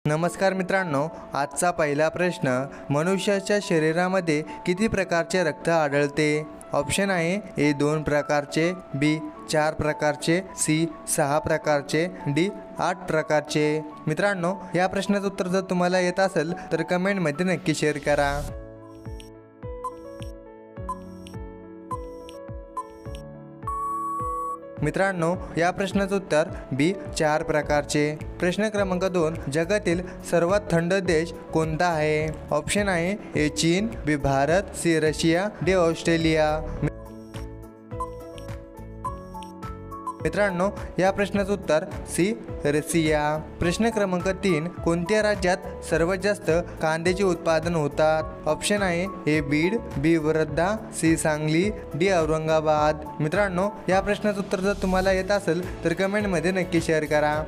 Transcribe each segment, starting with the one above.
नमस्कार मित्रांनो, आजचा पहिला प्रश्न, मनुष्याच्या शरीरामध्ये किती प्रकारचे रक्त आढळते? ऑप्शन आहे ए 2 प्रकारचे, बी 4 प्रकारचे, सी 6 प्रकारचे, डी 8 प्रकारचे। मित्रांनो, या प्रश्नाचं उत्तर जर तुम्हाला येत असेल तर कमेंटमध्ये नक्की शेअर करा। मित्रांनो, या प्रश्नाचं उत्तर बी 4 प्रकारचे। प्रश्न क्रमांक 2, जगातील सर्वात थंड देश कोणता आहे? ऑप्शन आहे ए चीन, B Bharat, C Russia, D Australia. मित्रांनो, या प्रश्नाचं उत्तर सी रशिया। प्रश्न क्रमांक 3, कोणत्या राज्यात सर्वात जास्त कांद्याचे उत्पादन होतात? ऑप्शन आहे ए बीड, बी वर्धा, सी सांगली, डी औरंगाबाद। मित्रांनो, या प्रश्नाचं उत्तर जर तुम्हाला येत असेल तर कमेंटमध्ये नक्की शेअर करा।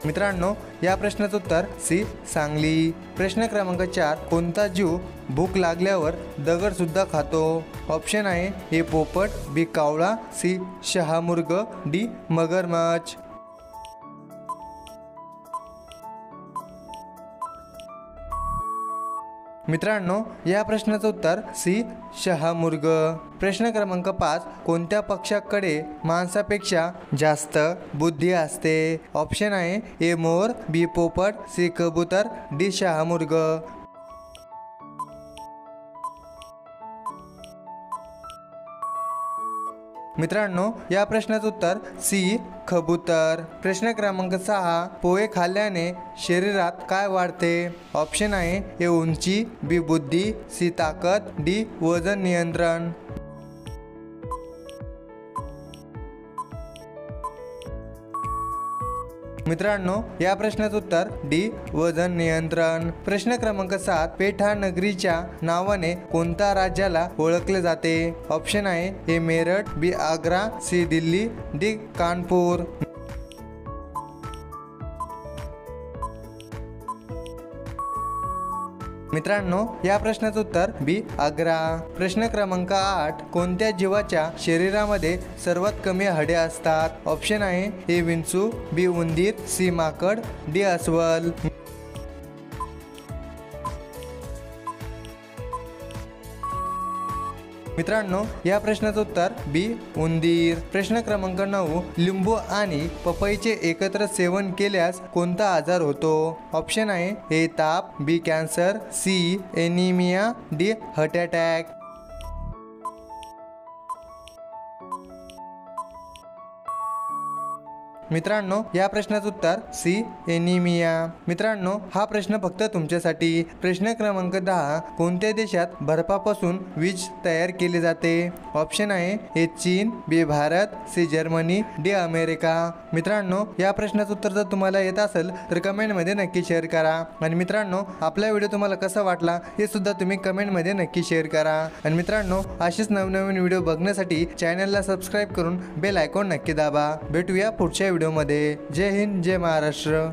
मित्रांनो, या प्रश्नाचं उत्तर सी सांगली। प्रश्न क्रमांक 4, कोणता जीव भूक लागल्यावर दगड सुद्धा खातो? ऑप्शन आहे ए पोपट, बी कावळा, सी शहामृग, डी मगरमच्छ। मित्रांनो, या प्रश्नाचं उत्तर सी शहामृग। प्रश्न क्रमांक 5, कोणत्या पक्ष्याकडे माणसापेक्षा जास्त बुद्धी असते? ऑप्शन आहे ए मोर, बी पोपट, सी कबूतर, डी शहामृग। मित्रांनो, या प्रश्नाचं उत्तर सी कबूतर। प्रश्न क्रमांक 6, पोहे खाल्ल्याने शरीरात काय वाढते? ऑप्शन आहे ए उंची, बी बुद्धी, सी ताकद, डी वजन नियंत्रण। मित्रांनो, या प्रश्नाचं उत्तर डी वजन नियंत्रण। प्रश्न क्रमांक 7, पेठ हा नगरीच्या नावाने कोणत्या राज्याला ओळखले जाते? ऑप्शन आहे ए मेरठ, बी आग्रा, सी दिल्ली, डी कानपूर। मित्रांनो, या प्रश्नाचं उत्तर बी आग्रा। प्रश्न क्रमांक 8, कोणत्या जीवाच्या शरीरामध्ये सर्वात कमी हाडे असतात? ऑप्शन आहे ए विंचू, बी उंदीर, सी माकड, डी अस्वल। मित्रांनो, या प्रश्नाचं उत्तर बी उंदीर। प्रश्न क्रमांक 9, लिंबू आणि पपईचे एकत्र सेवन केल्यास कोणता आजार होतो? ऑप्शन आहे ए ताप, B cancer, C anaemia, D heart attack. मित्रांनो, या प्रश्नाचं उत्तर सी एनिमिया। मित्रांनो, हा प्रश्न फक्त तुमच्यासाठी। प्रश्न क्रमांक 10, कोणत्या देशात बर्फापासून वीज तयार केली जाते? ऑप्शन आहे ए चीन, B Bharat, C Germany, D America. मित्रांनो, या प्रश्नाचं उत्तर जर तुम्हाला येत असेल तर कमेंटमध्ये नक्की शेअर करा। आणि मित्रांनो, आपला व्हिडिओ तुम्हाला कसा वाटला हे सुद्धा तुम्ही कमेंटमध्ये नक्की शेअर करा। आणि मित्रांनो, असेच नवनवीन व्हिडिओ बघण्यासाठी चॅनलला सबस्क्राईब करून बेल आयकॉन नक्की दाबा। भेटूया पुढच्या व्हिडिओमध्ये। जय हिंद, जय महाराष्ट्र।